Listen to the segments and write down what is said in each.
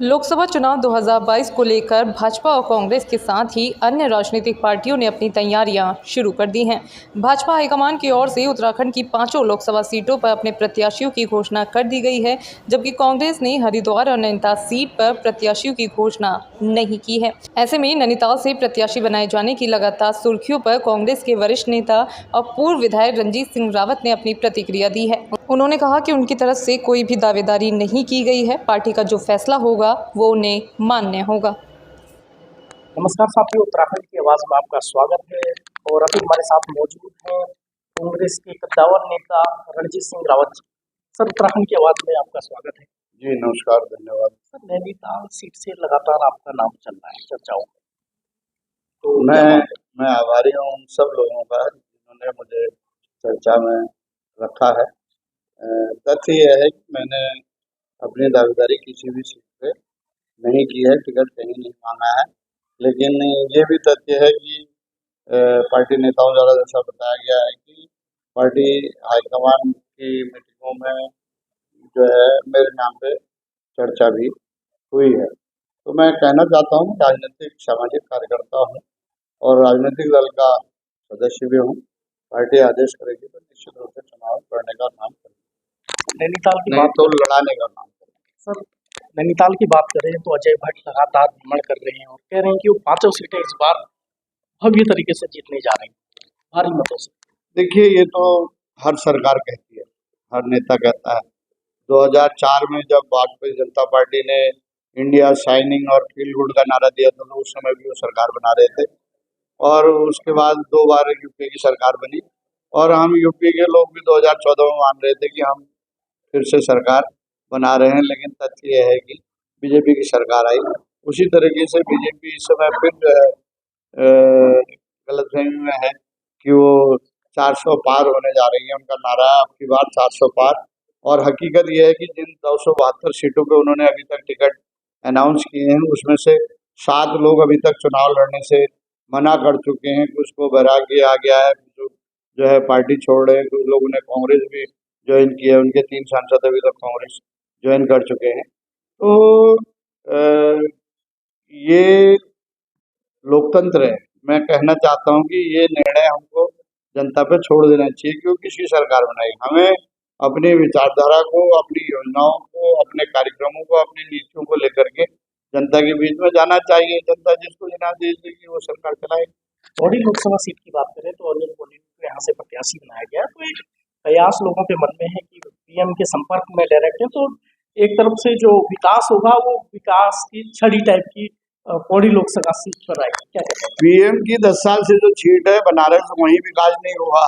लोकसभा चुनाव 2022 को लेकर भाजपा और कांग्रेस के साथ ही अन्य राजनीतिक पार्टियों ने अपनी तैयारियां शुरू कर दी हैं। भाजपा हाईकमान की ओर से उत्तराखंड की 5 लोकसभा सीटों पर अपने प्रत्याशियों की घोषणा कर दी गई है, जबकि कांग्रेस ने हरिद्वार और नैनीताल सीट पर प्रत्याशियों की घोषणा नहीं की है। ऐसे में नैनीताल से प्रत्याशी बनाए जाने की लगातार सुर्खियों पर कांग्रेस के वरिष्ठ नेता और पूर्व विधायक रंजीत सिंह रावत ने अपनी प्रतिक्रिया दी है। उन्होंने कहा कि उनकी तरफ से कोई भी दावेदारी नहीं की गई है। पार्टी का जो फैसला होगा वो उन्हें मान्य होगा। नमस्कार साथियों, उत्तराखंड की आवाज में आपका स्वागत है। और अभी हमारे साथ मौजूद हैं कांग्रेस के कद्दावर नेता रणजीत सिंह रावत जी। सर, उत्तराखंड की आवाज में आपका स्वागत है। जी नमस्कार, धन्यवाद। सर, नैनीताल सीट से लगातार आपका नाम चल रहा है चर्चाओं में, तो मैं आभारी हूँ उन सब लोगों का जिन्होंने मुझे चर्चा में रखा है। तथ्य यह है कि मैंने अपनी दावेदारी किसी भी सीट पे नहीं की है, टिकट कहीं नहीं मांगा है। लेकिन ये भी तथ्य है कि पार्टी नेताओं द्वारा जैसा बताया गया है कि पार्टी हाईकमान की मीटिंगों में जो है मेरे नाम पे चर्चा भी हुई है। तो मैं कहना चाहता हूँ, राजनीतिक सामाजिक कार्यकर्ता हूँ और राजनीतिक दल का सदस्य भी हूँ। पार्टी आदेश करेगी तो निश्चित रूप से चुनाव लड़ने का काम करेगी, नैनीताल की नहीं बात तो लड़ाने का काम करेगी। सर, नैनीताल की बात करें तो अजय भट्ट लगातार भ्रमण कर रहे हैं और कह रहे हैं कि वो 5 सीटें इस बार भव्य तरीके से जीतने जा रहे हैं भारी मतों से। देखिए, ये तो हर सरकार कहती है, हर नेता कहता है। 2004 में जब भारतीय जनता पार्टी ने इंडिया शाइनिंग और फील गुड का नारा दिया था, तो उस समय भी वो सरकार बना रहे थे। और उसके बाद 2 बार यूपीए की सरकार बनी और हम यूपी के लोग भी 2014 में मान रहे थे कि हम फिर से सरकार बना रहे हैं। लेकिन तथ्य यह है कि बीजेपी की सरकार आई। उसी तरीके से बीजेपी इस समय फिर जो है गलतफहमी में है कि वो 400 पार होने जा रही है। उनका नारा अब की बार 400 पार। और हकीकत यह है कि जिन 272 सीटों पे उन्होंने अभी तक टिकट अनाउंस किए हैं, उसमें से 7 लोग अभी तक चुनाव लड़ने से मना कर चुके हैं। कुछ को वैराग्य आ गया है, जो है पार्टी छोड़ रहे हैं। कुछ लोगों ने कांग्रेस भी ज्वाइन किया है, उनके 3 सांसद अभी तक कांग्रेस ज्वाइन कर चुके हैं। तो ये लोकतंत्र है। मैं कहना चाहता हूँ कि ये निर्णय हमको जनता पे छोड़ देना चाहिए, क्योंकि किसी सरकार बनाई। हमें अपनी विचारधारा को, अपनी योजनाओं को, अपने कार्यक्रमों को, अपनी नीतियों को लेकर के जनता के बीच में जाना चाहिए। जनता जिसको जनादेश देगी वो सरकार चलाएगी। पौड़ी लोकसभा सीट की बात करें तो अनिल कोहली को यहाँ से प्रत्याशी बनाया गया, तो एक कयास लोगों के मन में है कि पीएम के संपर्क में डायरेक्ट है, तो एक तरफ से जो विकास होगा वो विकास की छड़ी टाइप की पौड़ी लोकसभा सीट पर आएगी। क्या कहते हैं? पीएम की 10 साल से जो सीट है बनारस, वहीं विकास नहीं हुआ,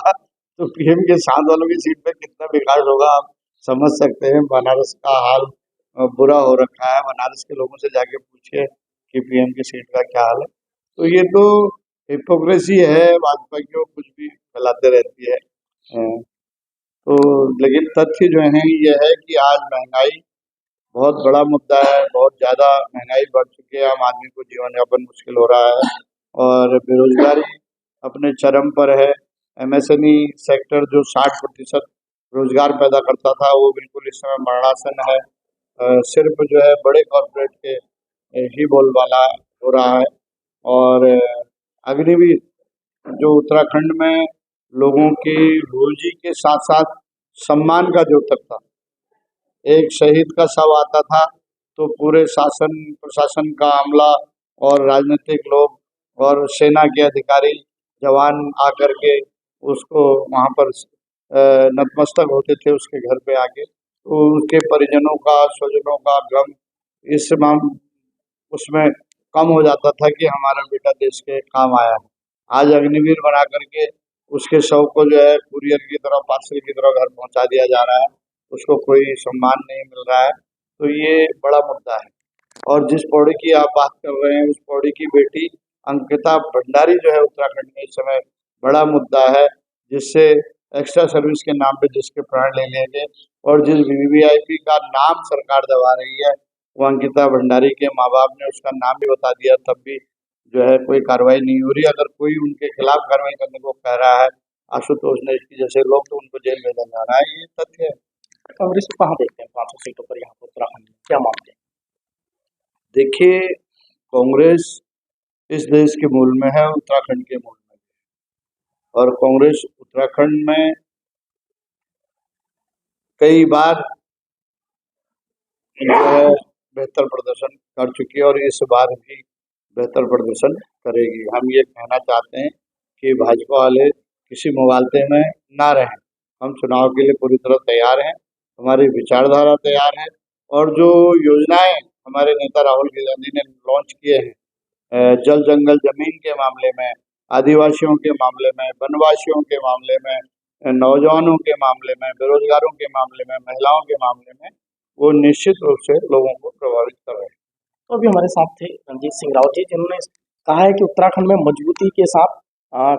तो पीएम के साथ वालों की सीट पे कितना विकास होगा आप समझ सकते हैं। बनारस का हाल बुरा हो रखा है। बनारस के लोगों से जाके पूछिए कि पीएम की सीट का क्या हाल है। तो ये तो हिपोक्रेसी है भाजपा की, वो कुछ भी फैलाते रहती है। तो लेकिन तथ्य जो है ये है कि आज महंगाई बहुत बड़ा मुद्दा है। बहुत ज़्यादा महंगाई बढ़ चुकी है, आम आदमी को जीवन यापन मुश्किल हो रहा है और बेरोजगारी अपने चरम पर है। एमएसएमई सेक्टर जो 60% रोजगार पैदा करता था, वो बिल्कुल इस समय मरणासन है। सिर्फ जो है बड़े कॉरपोरेट के ही बोलबाला हो रहा है। और अग्निवीर जो उत्तराखंड में लोगों की रोजी के साथ साथ सम्मान का द्योतक था। एक शहीद का शव आता था तो पूरे शासन प्रशासन का अमला और राजनीतिक लोग और सेना के अधिकारी जवान आकर के उसको वहाँ पर नतमस्तक होते थे उसके घर पे आके। तो उसके परिजनों का, स्वजनों का गम इस उसमें कम हो जाता था कि हमारा बेटा देश के काम आया है। आज अग्निवीर बना करके उसके शव को जो है कुरियर की तरह, पार्सल की तरह घर पहुंचा दिया जा रहा है। उसको कोई सम्मान नहीं मिल रहा है। तो ये बड़ा मुद्दा है। और जिस पौड़ी की आप बात कर रहे हैं, उस पौड़ी की बेटी अंकिता भंडारी जो है उत्तराखंड में इस समय बड़ा मुद्दा है, जिससे एक्स्ट्रा सर्विस के नाम पे जिसके प्राण ले लिए गए और जिस वीवीआईपी का नाम सरकार दबा रही है, वो अंकिता भंडारी के माँ बाप ने उसका नाम भी बता दिया, तब भी जो है कोई कार्रवाई नहीं हो रही। अगर कोई उनके खिलाफ कार्रवाई करने को कह रहा है, आशुतोष ने इसकी जैसे लोग, तो उनको जेल भेजा जा रहा है। ये तथ्य है। कांग्रेस को कहाँ देखते हैं 500 सीटों पर यहाँ पर उत्तराखंड में, क्या मानते हैं? देखिए, कांग्रेस इस देश के मूल में है, उत्तराखंड के मूल में, और कांग्रेस उत्तराखंड में कई बार जो है बेहतर प्रदर्शन कर चुकी है और इस बार भी बेहतर प्रदर्शन करेगी। हम ये कहना चाहते हैं कि भाजपा वाले किसी मुगालते में ना रहें। हम चुनाव के लिए पूरी तरह तैयार हैं, हमारी विचारधारा तैयार है, और जो योजनाएं हमारे नेता राहुल गांधी ने लॉन्च किए हैं, जल जंगल जमीन के मामले में, आदिवासियों के मामले में, वनवासियों के मामले में, नौजवानों के मामले में, बेरोजगारों के मामले में, महिलाओं के मामले में, वो निश्चित रूप से लोगों को प्रभावित कर रहे हैं। तो अभी हमारे साथ थे रणजीत सिंह रावत जी, जिन्होंने कहा है कि उत्तराखंड में मजबूती के साथ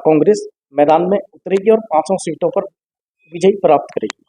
कांग्रेस मैदान में उतरेगी और 500 सीटों पर विजय प्राप्त करेगी।